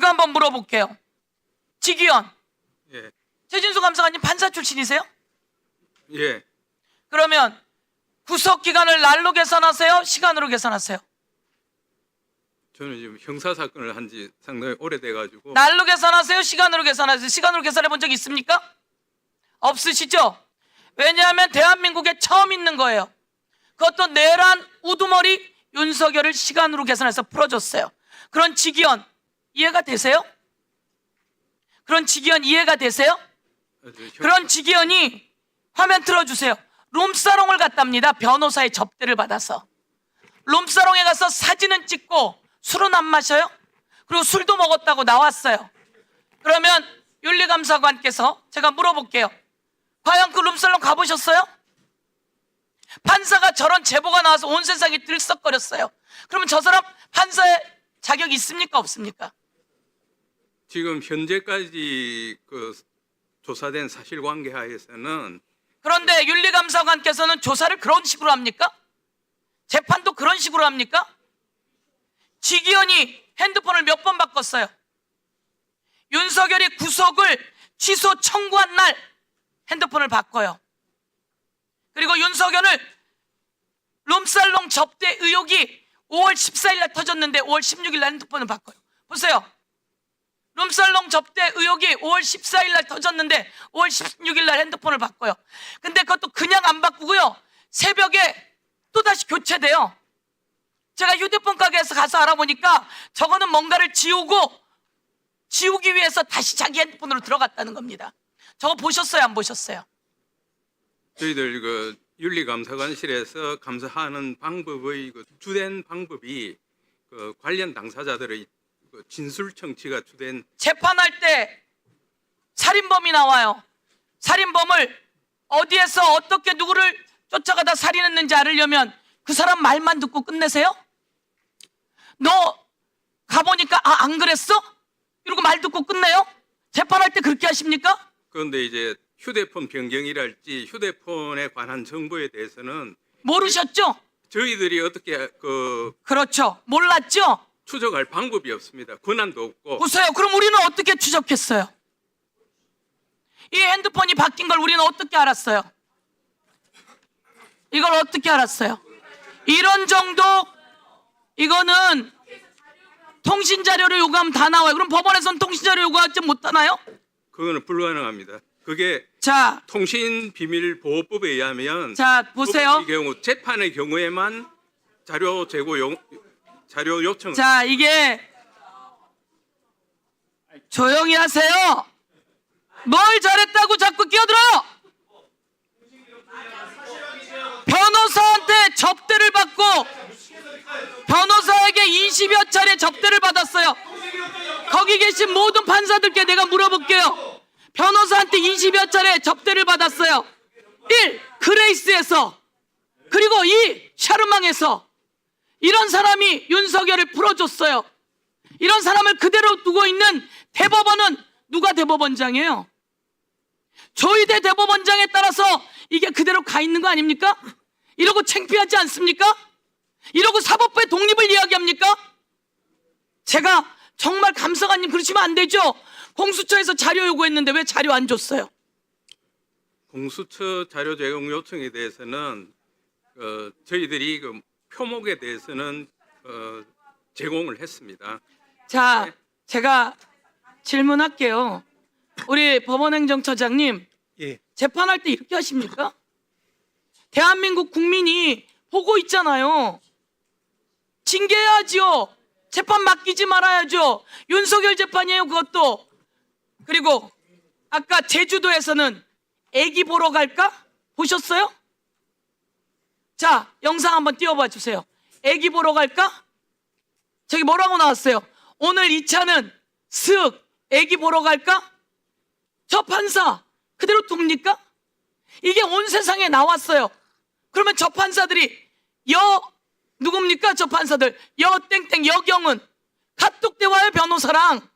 제가 한번 물어볼게요. 지기현. 예. 최진수 감사관님 판사 출신이세요? 예. 그러면 구속 기간을 날로 계산하세요? 시간으로 계산하세요? 저는 지금 형사 사건을 한 지 상당히 오래돼 가지고 날로 계산하세요? 시간으로 계산하세요? 시간으로 계산해 본 적 있습니까? 없으시죠? 왜냐하면 대한민국에 처음 있는 거예요. 그것도 내란 우두머리 윤석열을 시간으로 계산해서 풀어줬어요. 그런 지기현 이해가 되세요? 그런 지기현 이해가 되세요? 그런 지기현이 화면 틀어주세요. 룸사롱을 갔답니다. 변호사의 접대를 받아서. 룸사롱에 가서 사진은 찍고 술은 안 마셔요? 그리고 술도 먹었다고 나왔어요. 그러면 윤리감사관께서 제가 물어볼게요. 과연 그 룸사롱 가보셨어요? 판사가 저런 제보가 나와서 온 세상이 들썩거렸어요. 그러면 저 사람 판사의 자격이 있습니까? 없습니까? 지금 현재까지 그 조사된 사실관계 하에서는 그런데 윤리감사관께서는 조사를 그런 식으로 합니까? 재판도 그런 식으로 합니까? 지기현이 핸드폰을 몇 번 바꿨어요? 윤석열이 구속을 취소 청구한 날 핸드폰을 바꿔요. 그리고 윤석열을 룸살롱 접대 의혹이 5월 14일 날 터졌는데 5월 16일 날 핸드폰을 바꿔요. 보세요. 룸살롱 접대 의혹이 5월 14일 날 터졌는데 5월 16일 날 핸드폰을 바꿔요. 근데 그것도 그냥 안 바꾸고요. 새벽에 또다시 교체돼요. 제가 휴대폰 가게에서 가서 알아보니까 저거는 뭔가를 지우기 위해서 다시 자기 핸드폰으로 들어갔다는 겁니다. 저거 보셨어요? 안 보셨어요? 저희들 그 윤리감사관실에서 감사하는 방법의 그 주된 방법이 그 관련 당사자들의 그 진술 청취가 주된 재판할 때 살인범이 나와요. 살인범을 어디에서 어떻게 누구를 쫓아가다 살인했는지 알으려면 그 사람 말만 듣고 끝내세요? 너 가보니까 안 그랬어? 이러고 말 듣고 끝내요? 재판할 때 그렇게 하십니까? 그런데 이제 휴대폰 변경이랄지 휴대폰에 관한 정보에 대해서는 모르셨죠? 저희들이 어떻게 그 그렇죠. 몰랐죠? 추적할 방법이 없습니다. 권한도 없고. 보세요. 그럼 우리는 어떻게 추적했어요? 이 핸드폰이 바뀐 걸 우리는 어떻게 알았어요? 이걸 어떻게 알았어요? 이런 정도 이거는 통신자료를 요구하면 다 나와요. 그럼 법원에서는 통신자료 요구하지 못하나요? 그거는 불가능합니다. 그게 자, 통신비밀보호법에 의하면 자 보세요. 이 경우 재판의 경우에만 자료 요청. 자, 이게 조용히 하세요. 뭘 잘했다고 자꾸 끼어들어요? 변호사한테 접대를 받고 변호사에게 20여 차례 접대를 받았어요. 거기 계신 모든 판사들께 내가 물어볼게요. 변호사한테 20여 차례 접대를 받았어요. 1. 그레이스에서, 그리고 2. 샤르망에서. 이런 사람이 윤석열을 풀어줬어요. 이런 사람을 그대로 두고 있는 대법원은 누가 대법원장이에요? 조희대 대법원장에 따라서 이게 그대로 가 있는 거 아닙니까? 이러고 창피하지 않습니까? 이러고 사법부의 독립을 이야기합니까? 제가 정말 감사관님 그러시면 안 되죠. 공수처에서 자료 요구했는데 왜 자료 안 줬어요? 공수처 자료 제공 요청에 대해서는 저희들이 그 표목에 대해서는 제공을 했습니다. 자, 제가 질문할게요. 우리 법원행정처장님, 예. 재판할 때 이렇게 하십니까? 대한민국 국민이 보고 있잖아요. 징계해야죠. 재판 맡기지 말아야죠. 윤석열 재판이에요, 그것도. 그리고 아까 제주도에서는 애기 보러 갈까? 보셨어요? 자, 영상 한번 띄워봐 주세요. 애기 보러 갈까? 저기 뭐라고 나왔어요? 오늘 2차는 슥 애기 보러 갈까? 저 판사 그대로 둡니까? 이게 온 세상에 나왔어요. 그러면 저 판사들이 누굽니까? 저 판사들 땡땡 여경은 카톡 대화의 변호사랑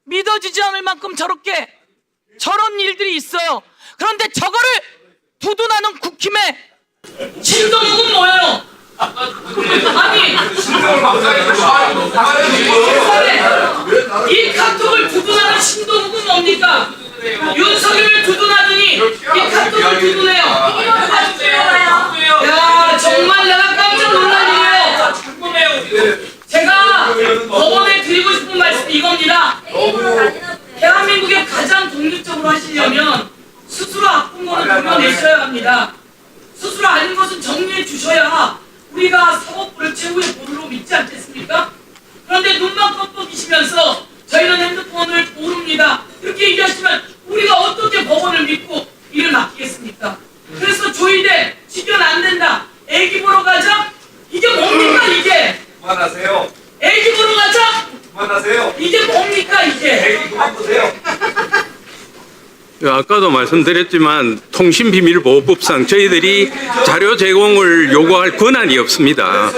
믿어지지 않을 만큼 저런 일들이 있어요. 그런데 저거를 두둔하는 국힘의 진동육은 뭐예요? 아니 이 카톡을 두둔하는 신동욱은 뭡니까? 윤석열을 두둔하더니 이 카톡을 두둔해요. 야 정말 내가 깜짝 놀란 일이에요. 제가 법원에 드리고 싶은 말씀이 이겁니다. 대한민국에 가장 독립적으로 하시려면 스스로 아픈 거는 도려내셔야 합니다. 스스로 아닌 것은 정리해 주셔야 우리가 사법부를 최후의 보루로 믿지 않겠습니까? 그런데 눈만 껌뻑이시면서 저희는 핸드폰을 모릅니다. 이렇게 얘기하시면 우리가 어떻게 법원을 믿고 일을 맡기겠습니까? 그래서 조이대 직변 안 된다. 애기 보러 가자. 이게 뭡니까 이게? 그만하세요. 애기 보러 가자. 그만하세요. 이게 뭡니까 이게? 애기 그만 보세요. 아까도 말씀드렸지만 통신비밀보호법상 저희들이 자료 제공을 요구할 권한이 없습니다.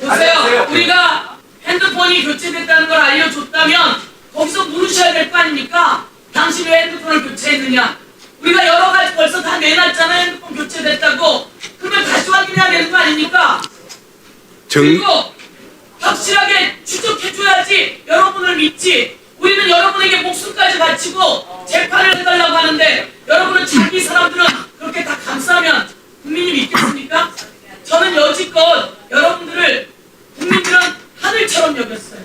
보세요. 우리가 핸드폰이 교체됐다는 걸 알려줬다면 거기서 물으셔야 될 거 아닙니까? 당신 왜 핸드폰을 교체했느냐? 우리가 여러 가지 벌써 다 내놨잖아요. 핸드폰 교체됐다고. 그러면 다시 확인해야 되는 거 아닙니까? 그리고 확실하게 추적해줘야지 여러분을 믿지. 우리는 여러분에게 목숨까지 바치고 재판을 해달라고 하는데 여러분은 자기 사람들은 그렇게 다 감싸면 국민이 믿겠습니까? 저는 여지껏 여러분들을 국민들은 하늘처럼 여겼어요.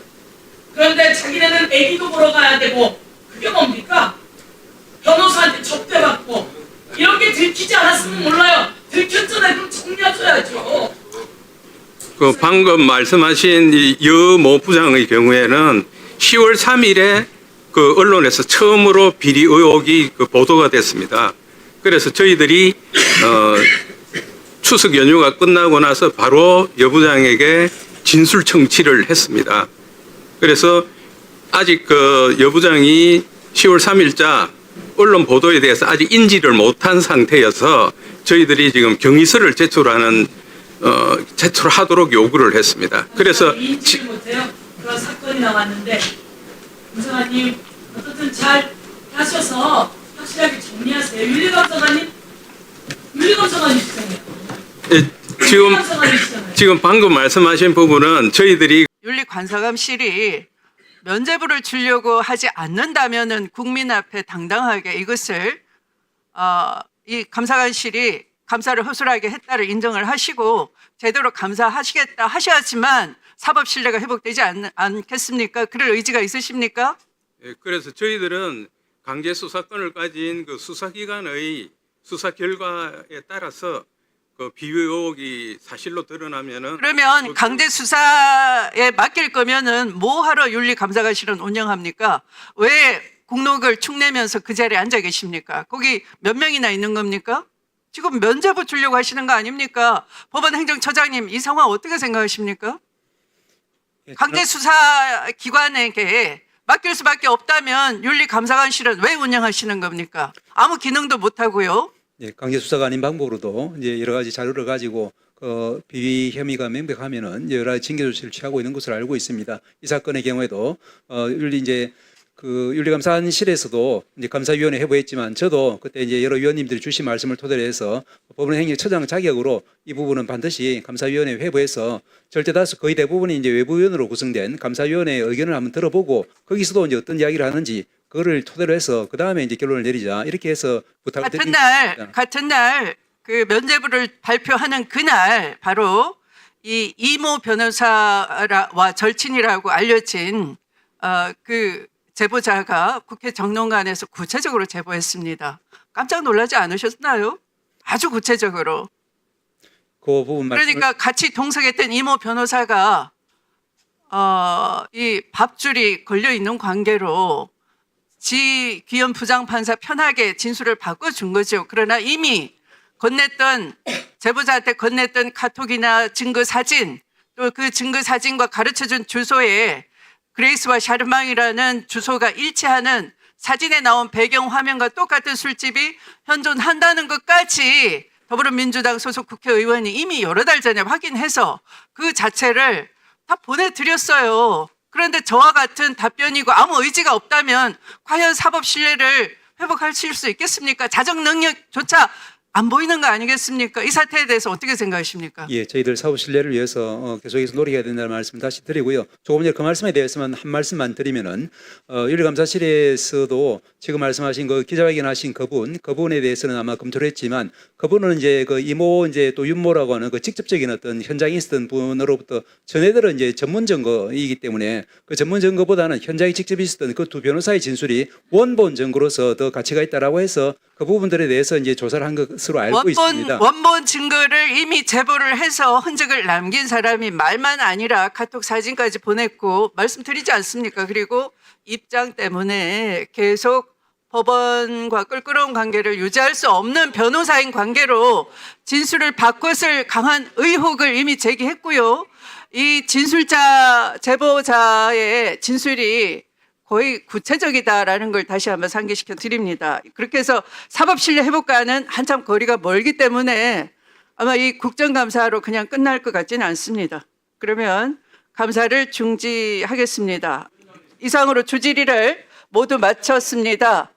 그런데 자기네는 애기도 보러 가야 되고 그게 뭡니까? 변호사한테 접대받고 이런 게 들키지 않았으면 몰라요. 들켰잖아요. 그럼 정리하셔야죠. 그 방금 말씀하신 이 여모 부장의 경우에는 10월 3일에 그 언론에서 처음으로 비리 의혹이 그 보도가 됐습니다. 그래서 저희들이 추석 연휴가 끝나고 나서 바로 여 부장에게 진술 청취를 했습니다. 그래서 아직 그 여 부장이 10월 3일자 언론 보도에 대해서 아직 인지를 못한 상태여서 저희들이 지금 경위서를 제출하도록 요구를 했습니다. 그래서 인지를 못해요. 그런 사건이 나왔는데 김성환님 어떻든 잘 하셔서 확실하게 정리하세요. 윤리감 성환이시잖아요. 지금 방금 말씀하신 부분은 저희들이 윤리관사감실이 면죄부를 주려고 하지 않는다면은 국민 앞에 당당하게 이것을 이 감사관실이 감사를 허술하게 했다를 인정을 하시고 제대로 감사하시겠다 하셔야지만 사법 신뢰가 회복되지 않겠습니까? 그럴 의지가 있으십니까? 그래서 저희들은 강제 수사권을 가진 그 수사기관의 수사 결과에 따라서 그 비위 의혹이 사실로 드러나면은 그러면 강제 수사에 맡길 거면은 뭐 하러 윤리감사관실은 운영합니까? 왜 국록을 축내면서 그 자리에 앉아 계십니까? 거기 몇 명이나 있는 겁니까? 지금 면죄부 주려고 하시는 거 아닙니까? 법원 행정처장님 이 상황 어떻게 생각하십니까? 강제 수사 기관에게 맡길 수밖에 없다면 윤리감사관실은 왜 운영하시는 겁니까? 아무 기능도 못 하고요. 예, 강제 수사가 아닌 방법으로도 이제 여러 가지 자료를 가지고 비위 혐의가 명백하면은 여러 가지 징계 조치를 취하고 있는 것으로 알고 있습니다. 이 사건의 경우에도 윤리감사실에서도 이제 감사위원회 회부했지만 저도 그때 이제 여러 위원님들이 주신 말씀을 토대로 해서 법원행정처장 자격으로 이 부분은 반드시 감사위원회 회부해서 절대다수 거의 대부분이 이제 외부위원으로 구성된 감사위원회의 의견을 한번 들어보고 거기서도 이제 어떤 이야기를 하는지 그거를 토대로 해서 그 다음에 이제 결론을 내리자 이렇게 해서 부탁을 드립니다. 같은 날 그 면죄부를 발표하는 그날 바로 이 이모 변호사와 절친이라고 알려진 그 제보자가 국회 정론관에서 구체적으로 제보했습니다. 깜짝 놀라지 않으셨나요? 아주 구체적으로. 그 부분 그러니까 같이 동석했던 이모 변호사가 이 밥줄이 걸려 있는 관계로 지귀현 부장판사 편하게 진술을 바꿔준 거죠. 그러나 이미 건넸던 제보자한테 건넸던 카톡이나 증거 사진 또 그 증거 사진과 가르쳐준 주소에 그레이스와 샤르망이라는 주소가 일치하는 사진에 나온 배경 화면과 똑같은 술집이 현존한다는 것까지 더불어민주당 소속 국회의원이 이미 여러 달 전에 확인해서 그 자체를 다 보내드렸어요. 그런데 저와 같은 답변이고 아무 의지가 없다면 과연 사법 신뢰를 회복하실 수 있겠습니까? 자정 능력조차 안 보이는 거 아니겠습니까? 이 사태에 대해서 어떻게 생각하십니까? 예, 저희들 사후 신뢰를 위해서 계속해서 노력해야 된다는 말씀 다시 드리고요. 조금 전에 그 말씀에 대해서만 한 말씀만 드리면은 윤리감사실에서도 지금 말씀하신 그 기자회견하신 그분에 대해서는 아마 검토를 했지만 그분은 이제 그 이모 이제 또 윤모라고 하는 그 직접적인 어떤 현장에 있었던 분으로부터 전해들은 이제 전문 증거이기 때문에 그 전문 증거보다는 현장에 직접 있었던 그 두 변호사의 진술이 원본 증거로서 더 가치가 있다라고 해서 그 부분들에 대해서 이제 조사를 한 것으로 알고 있습니다. 원본 증거를 이미 제보를 해서 흔적을 남긴 사람이 말만 아니라 카톡 사진까지 보냈고 말씀드리지 않습니까? 그리고 입장 때문에 계속 법원과 껄끄러운 관계를 유지할 수 없는 변호사인 관계로 진술을 바꿨을 강한 의혹을 이미 제기했고요. 이 진술자, 제보자의 진술이 거의 구체적이다라는 걸 다시 한번 상기시켜 드립니다. 그렇게 해서 사법신뢰 회복과는 한참 거리가 멀기 때문에 아마 이 국정감사로 그냥 끝날 것 같지는 않습니다. 그러면 감사를 중지하겠습니다. 이상으로 주질의를 모두 마쳤습니다.